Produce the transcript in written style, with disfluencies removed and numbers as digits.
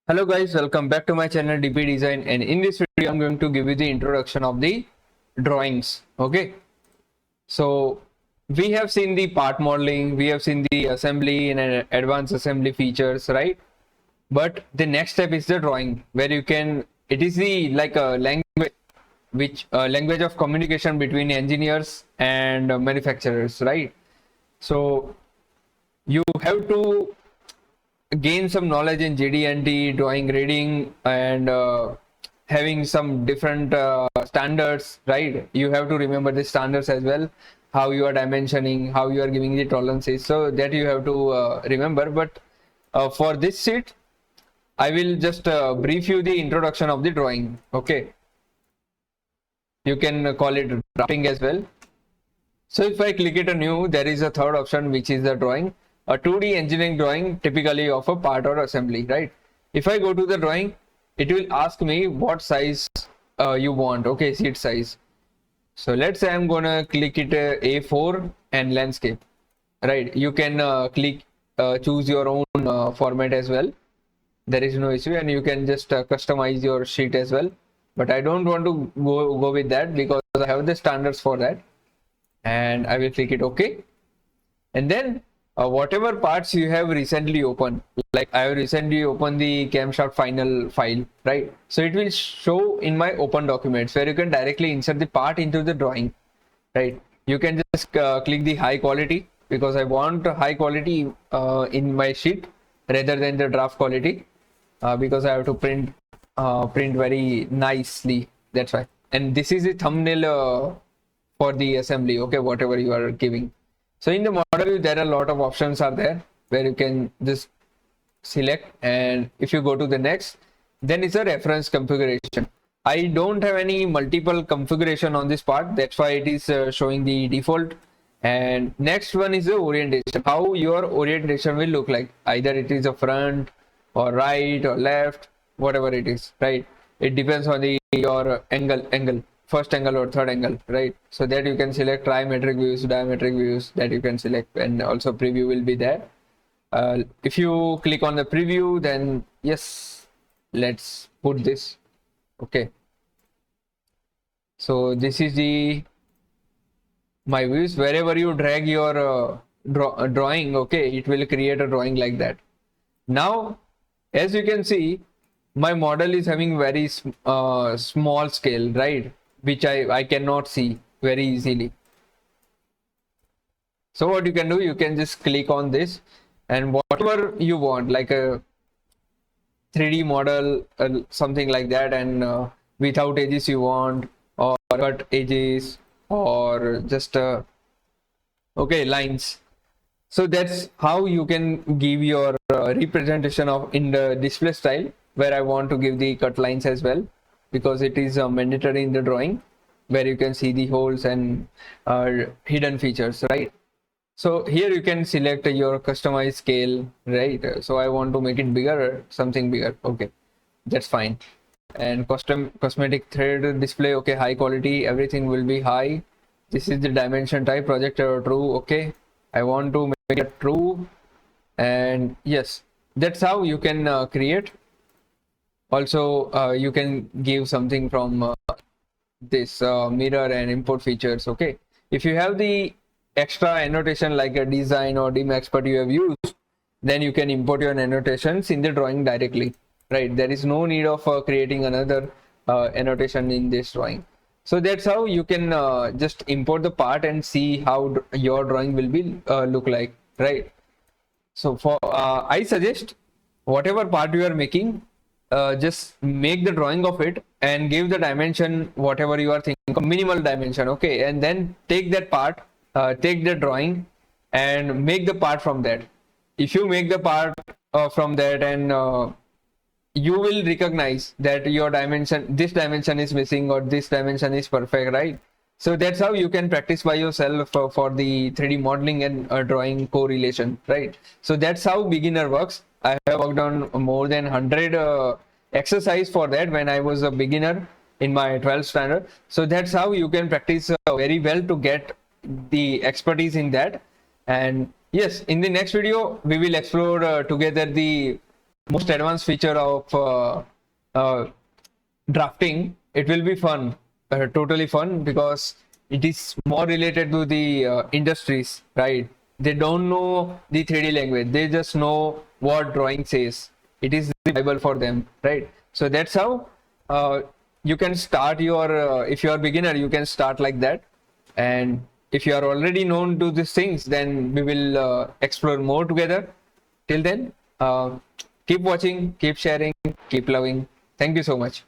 Hello guys, welcome back to my channel DP Design, and in this video I'm going to give you the introduction of the drawings. Okay, so we have seen the part modeling, we have seen the assembly and advanced assembly features, right? But the next step is the drawing, where you can, it is the like a language, which language of communication between engineers and manufacturers, right? So you have to gain some knowledge in GD&T, drawing, reading, and having some different standards, right? You have to remember the standards as well, how you are dimensioning, how you are giving the tolerances, so that you have to remember. But for this sheet, I will just brief you the introduction of the drawing. Okay, you can call it drafting as well. So if I click it a new, there is a third option, which is the drawing. A 2D engineering drawing, typically of a part or assembly, right? If I go to the drawing, it will ask me what size you want. Okay, sheet size. So let's say I'm gonna click it A4 and landscape, right? You can choose your own format as well. There is no issue, and you can just customize your sheet as well. But I don't want to go with that because I have the standards for that. And I will click it OK. And then whatever parts you have recently opened, like I have recently opened the camshaft final file, right? So it will show in my open documents, where you can directly insert the part into the drawing, right? You can just click the high quality, because I want high quality in my sheet rather than the draft quality, because I have to print very nicely. That's why. And this is the thumbnail for the assembly. Okay, whatever you are giving. So in the model view, there are a lot of options are there, where you can just select, and if you go to the next, then it's a reference configuration. I don't have any multiple configuration on this part, that's why it is showing the default. And next one is the orientation, how your orientation will look like. Either it is a front or right or left, whatever it is, right? It depends on the your angle, first angle or third angle, right? So that you can select trimetric views, diametric views, that you can select, and also preview will be there. If you click on the preview, then yes, let's put this. Okay, so this is the my views. Wherever you drag your drawing, okay, it will create a drawing like that. Now, as you can see, my model is having very small scale, right? Which I cannot see very easily. So what you can do, you can just click on this, and whatever you want, like a 3D model, something like that, and without edges you want, or cut edges, or just okay, lines. So that's how you can give your representation of in the display style, where I want to give the cut lines as well, because it is mandatory in the drawing, where you can see the holes and hidden features, right? So here you can select your customized scale, right? So I want to make it bigger, something bigger. Okay, that's fine. And cosmetic thread display, okay, high quality, everything will be high. This is the dimension type, projector or true. Okay, I want to make it true, and yes, that's how you can create. Also you can give something from this mirror and import features. Okay, if you have the extra annotation like a design or dim expert you have used, then you can import your annotations in the drawing directly, right? There is no need of creating another annotation in this drawing. So that's how you can just import the part and see how your drawing will be look like, right? So for I suggest, whatever part you are making, just make the drawing of it and give the dimension whatever you are thinking, minimal dimension. Okay, and then take that part, take the drawing and make the part from that. If you make the part from that, and you will recognize that your dimension, this dimension is missing or this dimension is perfect, right? So that's how you can practice by yourself for the 3D modeling and drawing correlation, right? So that's how beginner works. I have worked on more than 100 exercise for that when I was a beginner in my 12th standard. So that's how you can practice very well to get the expertise in that. And yes, in the next video we will explore together the most advanced feature of drafting, it will be fun, totally fun, because it is more related to the industries, right? They don't know the 3D language, they just know what drawing says. It is the Bible for them, right? So that's how you can start your, if you are beginner, you can start like that. And if you are already known to these things, then we will explore more together. Till then, keep watching, keep sharing, keep loving. Thank you so much.